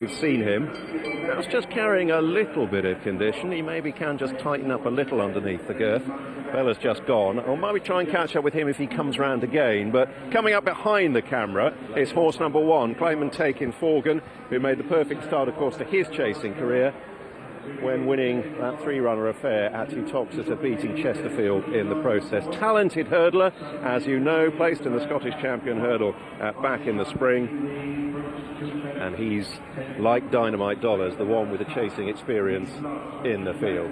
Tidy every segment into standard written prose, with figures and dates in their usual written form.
We've seen him. That's just carrying a little bit of condition. He maybe can just tighten up a little underneath the girth. Bella's just gone. Or might we try and catch up with him if he comes round again? But coming up behind the camera is horse number 1, Claimant Taken Forgan, who made the perfect start, of course, to his chasing career when winning that 3-runner affair at Uttoxeter, beating Chesterfield in the process. Talented hurdler, as you know, placed in the Scottish Champion Hurdle back in the spring. And he's, like Dynamite Dollars, the one with the chasing experience in the field.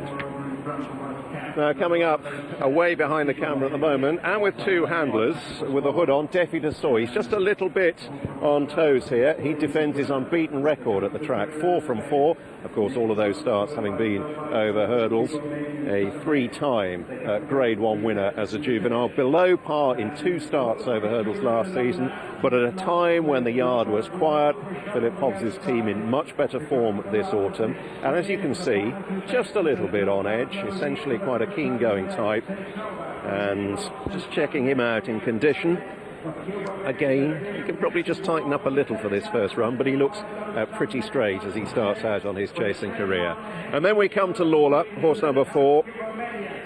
Now, coming up away behind the camera at the moment, and with 2 handlers with the hood on, Defi de Soy. He's just a little bit on toes here. He defends his unbeaten record at the track, 4 from 4. Of course, all of those starts having been over hurdles. A 3-time Grade 1 winner as a juvenile. Below par in 2 starts over hurdles last season, but at a time when the yard was quiet. Philip Hobbs' team in much better form this autumn. And as you can see, just a little bit on edge, essentially quite a keen-going type. And just checking him out in condition. Again, he can probably just tighten up a little for this first run, but he looks pretty straight as he starts out on his chasing career. And then we come to Lalor, horse number 4.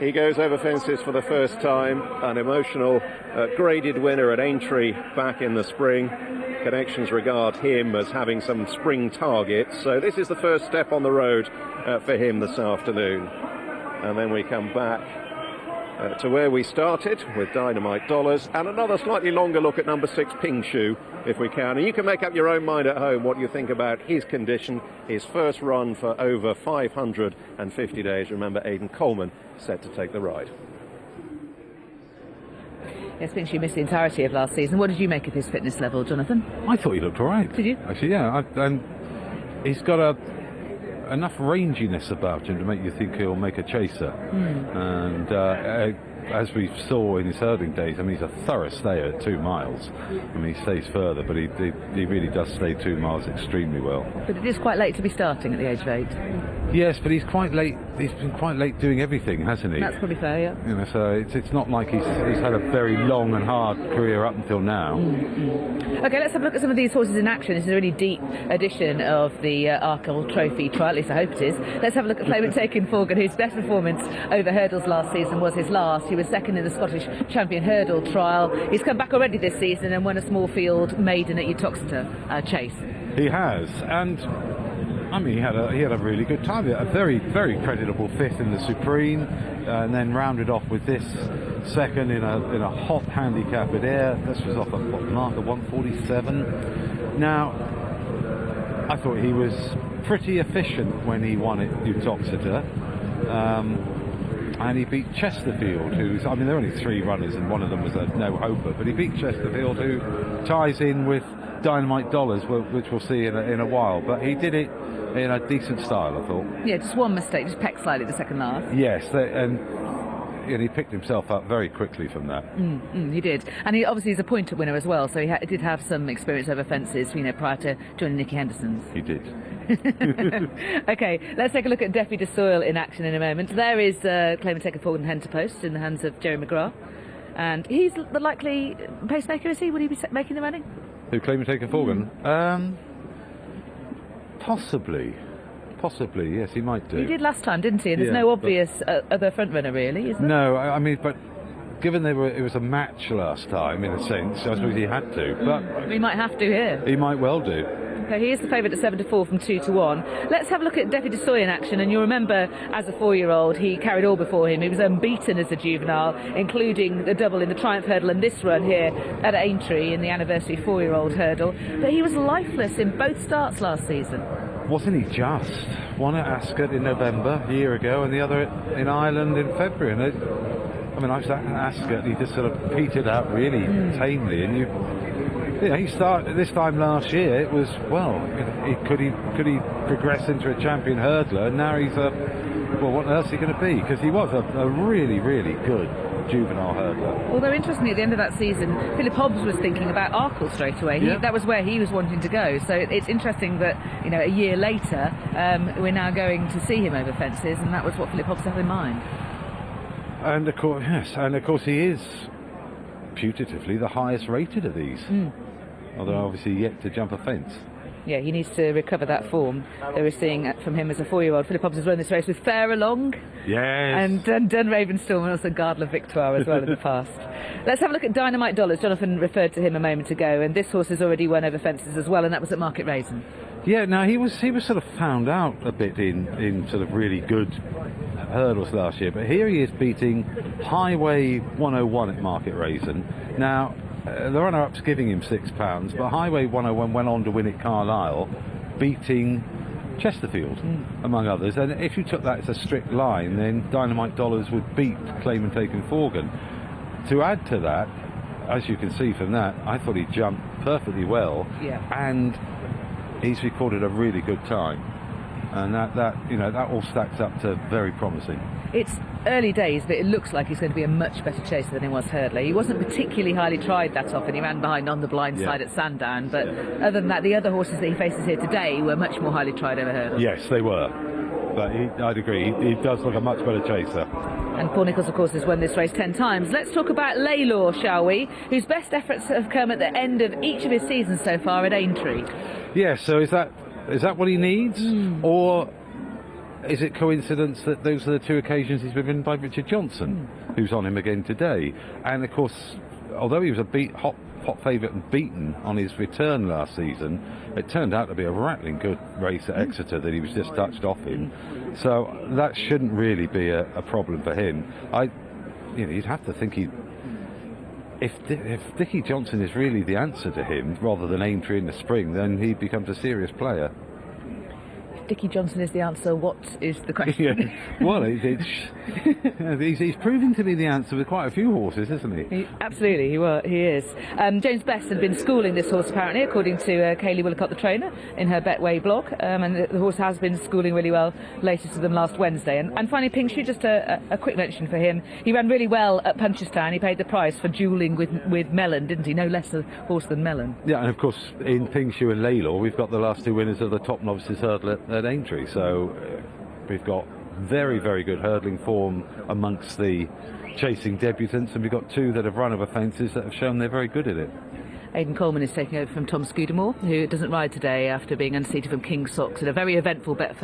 He goes over fences for the first time, an emotional graded winner at Aintree back in the spring. Connections regard him as having some spring targets, so this is the first step on the road for him this afternoon. And then we come back to where we started with Dynamite Dollars, and another slightly longer look at number 6, Ping Shu, if we can. And you can make up your own mind at home what you think about his condition, his first run for over 550 days. Remember, Aidan Coleman set to take the ride. Yes, Ping Shu missed the entirety of last season. What did you make of his fitness level, Jonathan? I thought he looked all right. Did you? Actually, yeah. He's got enough ranginess about him to make you think he'll make a chaser. And as we saw in his hurdling days, I mean, he's a thorough stayer at 2 miles. I mean, he stays further, but he really does stay 2 miles extremely well. But it is quite late to be starting at the age of 8. Yes, but he's quite late. He's been quite late doing everything, hasn't he? That's probably fair, yeah. You know, so it's not like he's had a very long and hard career up until now. Okay, let's have a look at some of these horses in action. This is a really deep edition of the Arkle Trophy trial, at least I hope it is. Let's have a look at Claimant Taken Forgan, whose best performance over hurdles last season was his last. He was second in the Scottish Champion Hurdle trial. He's come back already this season and won a small field maiden at Uttoxeter chase. He has, and I mean, he had a really good time. A very, very creditable 5th in the Supreme, and then rounded off with this second in a hot handicap at Ayr. This was off a mark of 147. Now, I thought he was pretty efficient when he won at Uttoxeter. And he beat Chesterfield, who's, I mean, there are only 3 runners and one of them was a no-hoper, but he beat Chesterfield, who ties in with Dynamite Dollars, which we'll see in a while. But he did it in a decent style, I thought. Yeah, just one mistake, just pecked slightly the second last. Yes, and he picked himself up very quickly from that. He did, and he obviously is a pointer winner as well, so he did have some experience over fences, you know, prior to joining Nicky Henderson's. He did. Okay, let's take a look at Defi de Soil in action in a moment. There is Claimant Taken Forgan Hen to Post in the hands of Jerry McGrath, and he's the likely pacemaker, is he? Would he be making the running? Who, Claimant Taken Forgan? Possibly, yes, he might do. He did last time, didn't he? And there's no obvious other front runner, really, is there? No, I mean, but given it was a match last time, in a sense, I suppose he had to. But he might have to here. He might well do. Okay, he is the favourite at 7 to 4 from 2 to 1. Let's have a look at Defi de Soy in action, and you'll remember as a 4-year-old he carried all before him. He was unbeaten as a juvenile, including the double in the Triumph Hurdle and this run here at Aintree in the anniversary 4-year-old hurdle. But he was lifeless in both starts last season. Wasn't he just? One at Ascot in November a year ago and the other in Ireland in February. And I mean, I was at Ascot, he just sort of petered out really tamely, and he started this time last year. It was, well, could he progress into a champion hurdler? And now he's what else is he going to be? Because he was a really, really good juvenile hurdler. Although interestingly, at the end of that season, Philip Hobbs was thinking about Arkle straight away. That was where he was wanting to go. So it's interesting that, you know, a year later, we're now going to see him over fences, and that was what Philip Hobbs had in mind. And of course, he is putatively the highest rated of these. Although obviously yet to jump a fence. Yeah, he needs to recover that form that we're seeing from him as a 4-year-old. Philip Hobbs has run this race with Fair Along. Yes. And Dun Ravenstorm and also Gardler Victoire as well in the past. Let's have a look at Dynamite Dollars. Jonathan referred to him a moment ago, and this horse has already won over fences as well, and that was at Market Raisin. Yeah, no, he was sort of found out a bit in sort of really good hurdles last year, but here he is beating Highway 101 at Market Raisin. Now, the runner-up's giving him £6, but Highway 101 went on to win at Carlisle, beating Chesterfield, among others. And if you took that as a strict line, then Dynamite Dollars would beat Claim and Taken Forgan. To add to that, as you can see from that, I thought he jumped perfectly well, and he's recorded a really good time. And that all stacks up to very promising. It's early days, but it looks like he's going to be a much better chaser than he was Hurdler. He wasn't particularly highly tried that often. He ran behind on the blind side at Sandown, but other than that, the other horses that he faces here today were much more highly tried over Hurdle. Yes, they were. But I'd agree, he does look a much better chaser. And Paul Nicholls, of course, has won this race 10 times. Let's talk about Lalor, shall we? Whose best efforts have come at the end of each of his seasons so far at Aintree. Yeah, so is that what he needs? Or is it coincidence that those are the two occasions he's been ridden by Richard Johnson, who's on him again today? And of course, although he was a hot favourite and beaten on his return last season, it turned out to be a rattling good race at Exeter that he was just touched off in. So that shouldn't really be a problem for him. You'd have to think if Dickie Johnson is really the answer to him, rather than Aintree in the spring, then he becomes a serious player. Dickie Johnson is the answer. What is the question? Well, he's proving to be the answer with quite a few horses, isn't he? Absolutely, he is. James Best had been schooling this horse, apparently, according to Kaylee Willicott, the trainer, in her Betway blog. And the horse has been schooling really well, latest to them last Wednesday. And finally, Pink Shoe, just a quick mention for him. He ran really well at Punchestown. He paid the price for duelling with Mellon, didn't he? No less a horse than Mellon. Yeah, and of course, in Pink Shoe and Lalor, we've got the last two winners of the top novices hurdle at Aintree. So we've got very, very good hurdling form amongst the chasing debutants, and we've got two that have run over fences that have shown they're very good at it. Aidan Coleman is taking over from Tom Scudamore, who doesn't ride today after being unseated from King's Socks in a very eventful Bet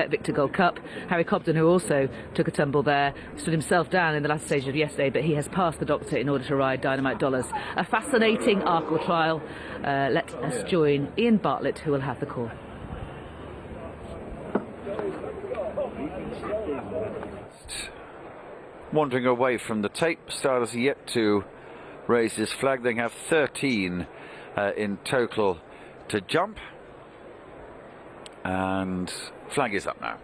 Victor Gold Cup. Harry Cobden, who also took a tumble there, stood himself down in the last stage of yesterday, but he has passed the doctor in order to ride Dynamite Dollars. A fascinating Arkle trial. Let us join Ian Bartlett, who will have the call. Wandering away from the tape, starters yet to raise his flag. They have 13 in total to jump, and flag is up now.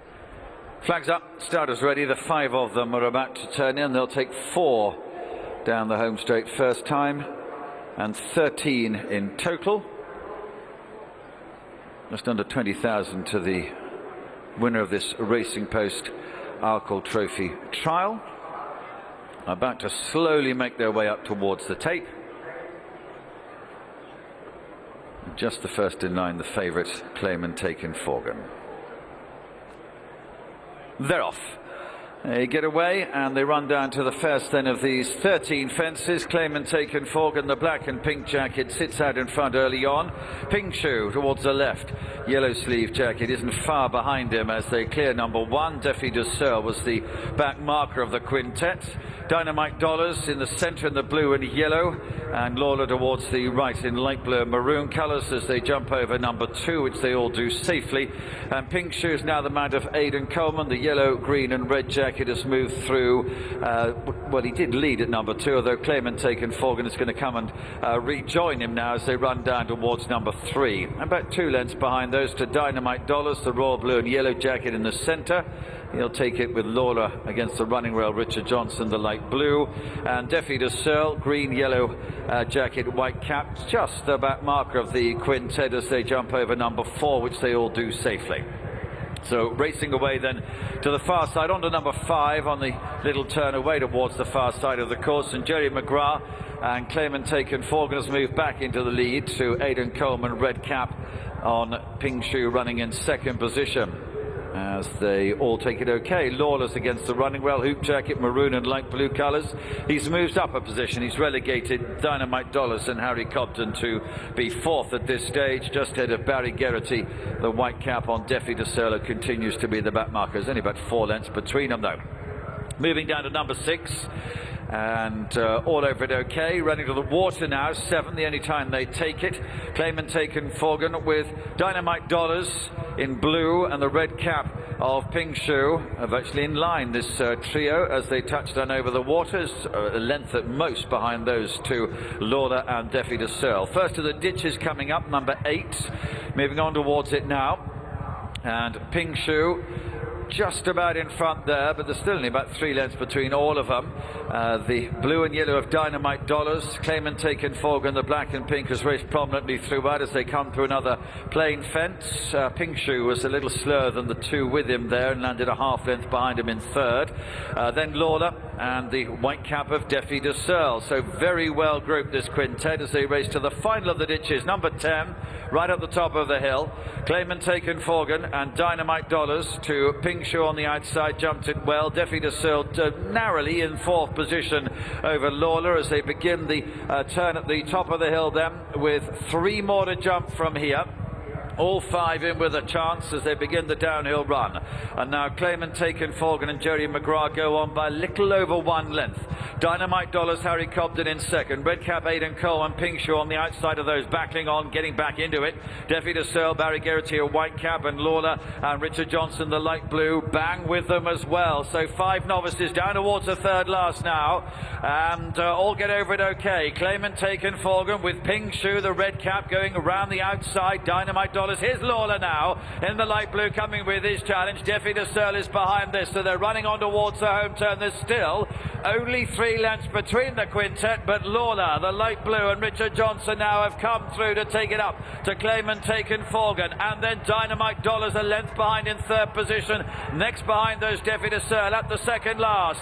Flag's up, starters ready. The 5 of them are about to turn in. They'll take 4 down the home straight first time, and 13 in total. Just under 20,000 to the winner of this Racing Post Arkle Trophy trial. About to slowly make their way up towards the tape. Just the first in line, the favourite, Claim and Taken Forgan. They're off. They get away and they run down to the first then of these 13 fences. Claim and Taken Forgan, the black and pink jacket, sits out in front early on. Pink Shoe towards the left. Yellow sleeve jacket isn't far behind him as they clear number 1. Defy de Searle was the back marker of the quintet. Dynamite Dollars in the centre in the blue and yellow, and Lalor towards the right in light blue and maroon colours as they jump over number 2, which they all do safely. And Pink Shoe is now the mount of Aidan Coleman. The yellow, green and red jacket has moved through. Well, he did lead at number 2, although Claim and Taken Forgan is going to come and rejoin him now as they run down towards number 3. About 2 lengths behind those to Dynamite Dollars, the royal blue and yellow jacket in the centre. He'll take it with Lalor against the running rail, Richard Johnson, the light blue. And Defy de Searle, green, yellow jacket, white cap, just the back marker of the quintet as they jump over number 4, which they all do safely. So racing away then to the far side, onto number 5 on the little turn away towards the far side of the course. And Jerry McGrath and Claim and Taken Forgan has moved back into the lead to Aidan Coleman, red cap on Pink Shoe running in second position. as they all take it okay. Lawless against the running well, hoop jacket, maroon and light blue colours. He's moved up a position. He's relegated Dynamite Dollars and Harry Cobden to be fourth at this stage, just ahead of Barry Geraghty. The white cap on Defi de Serle continues to be the back marker. There's only about 4 lengths between them though. Moving down to number 6. And all over it okay, running to the water now, 7, the only time they take it. Claimant taken Forgan with Dynamite Dollars in blue and the red cap of Ping Shu, virtually in line, this trio, as they touched on over the waters, a length at most behind those two, Lalor and Defi de Serle. First of the ditches coming up, number 8, moving on towards it now, and Ping Shu just about in front there, but there's still only about 3 lengths between all of them. The blue and yellow of Dynamite Dollars, Claimant taken Forgan, the black and pink has raced prominently throughout as they come through another plain fence. Ping Shu was a little slower than the 2 with him there and landed a half length behind him in 3rd. Then Lalor and the white cap of Defi de Serle. So very well grouped, this quintet, as they race to the final of the ditches. Number 10, right at the top of the hill. Claimant taken Forgan and Dynamite Dollars to Ping Shu on the outside, jumped it well. Defi de Serle narrowly in 4th position over Lalor as they begin the turn at the top of the hill then, with 3 more to jump from here. All 5 in with a chance as they begin the downhill run. And now Claimant taken Forgan and Jerry McGrath go on by a little over 1 length. Dynamite Dollars, Harry Cobden in 2nd. Red cap, Aidan Cole and Ping Shu on the outside of those, battling on, getting back into it. Defi de Serle, Barry Geraghty a white cap, and Lalor and Richard Johnson the light blue bang with them as well. So 5 novices down towards the 3rd last now, and all get over it okay. Claimant taken Forgan with Ping Shu the red cap going around the outside. Dynamite Dollars, here's Lalor now in the light blue coming with his challenge. Defi de Serle is behind this, so they're running on towards the home turn. There's still only 3 lengths between the quintet, but Lalor, the light blue, and Richard Johnson now have come through to take it up to Claimant taken Forgan, and then Dynamite Dollars a length behind in 3rd position. Next behind those Defi de Serle at the 2nd last.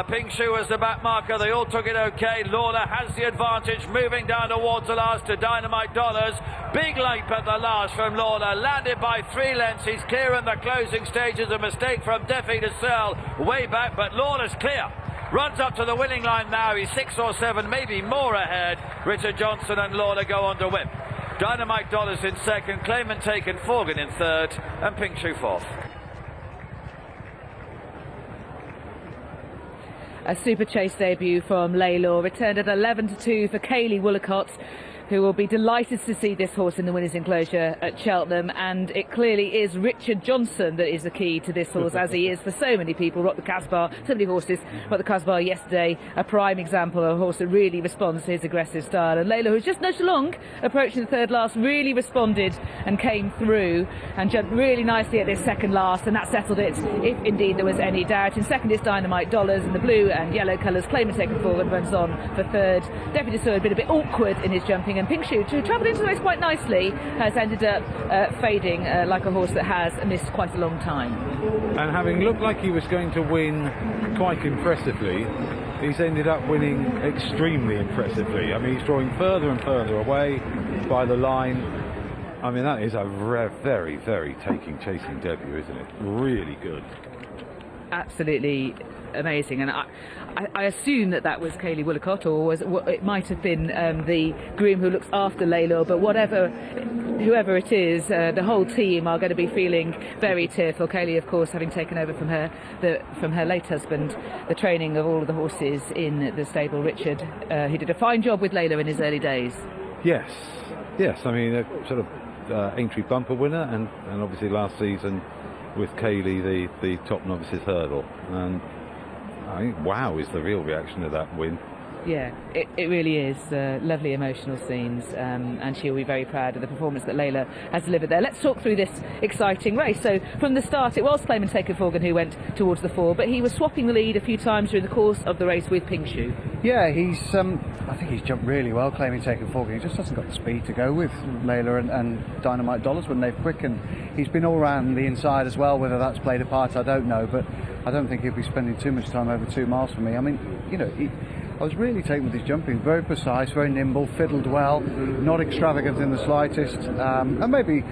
Ping Shu as the back marker. They all took it okay. Lalor has the advantage, moving down towards the last to Dynamite Dollars. Big leap at the last from Lalor, landed by 3 lengths. He's clear in the closing stages. A mistake from Defi de Serle way back, but Lawler's clear. Runs up to the winning line now. He's 6 or 7, maybe more ahead. Richard Johnson and Lalor go on to win. Dynamite Dollars in 2nd, Claimant taken Forgan in 3rd, and Ping Shu 4th. A super chase debut from Lalor, returned at 11-2 for Kaylee Woolacott, who will be delighted to see this horse in the winners' enclosure at Cheltenham. And it clearly is Richard Johnson that is the key to this horse, as he is for so many people. Rock the Casbah, so many horses rock the Casbah yesterday, a prime example of a horse that really responds to his aggressive style. And Lalor, who's just nudged along, approaching the 3rd last, really responded and came through and jumped really nicely at this 2nd last, and that settled it, if indeed there was any doubt. In 2nd is Dynamite Dollars in the blue and yellow colours. Claimant taken Forward runs on for 3rd. Defi de Serle had been a bit awkward in his jumping, and Ping Shu, who travelled into the race quite nicely, has ended up fading like a horse that has missed quite a long time. And having looked like he was going to win quite impressively, he's ended up winning extremely impressively. I mean, he's drawing further and further away by the line. I mean, that is a very, very chasing debut, isn't it? Really good. Absolutely amazing. And I assume that was Kaylee Woolacott, or it might have been the groom who looks after Lalor, but whoever it is, the whole team are going to be feeling very tearful. Kaylee, of course, having taken over from her late husband the training of all of the horses in the stable. Richard, who did a fine job with Lalor in his early days. Yes. I mean, a sort of Aintree bumper winner, and obviously last season with Kaylee the top novices hurdle. And I think wow is the real reaction to that win. Yeah, it really is. Lovely emotional scenes, and she'll be very proud of the performance that Lalor has delivered there. Let's talk through this exciting race. So from the start it was Claimant taken Forgan who went towards the 4, but he was swapping the lead a few times during the course of the race with Ping Shu. Yeah, I think he's jumped really well, Claimant taken Forgan. He just hasn't got the speed to go with Lalor and Dynamite Dollars when they've quickened. He's been all round the inside as well. Whether that's played a part, I don't know, but I don't think he'll be spending too much time over 2 miles for me. I mean, I was really taken with his jumping, very precise, very nimble, fiddled well, not extravagant in the slightest, and maybe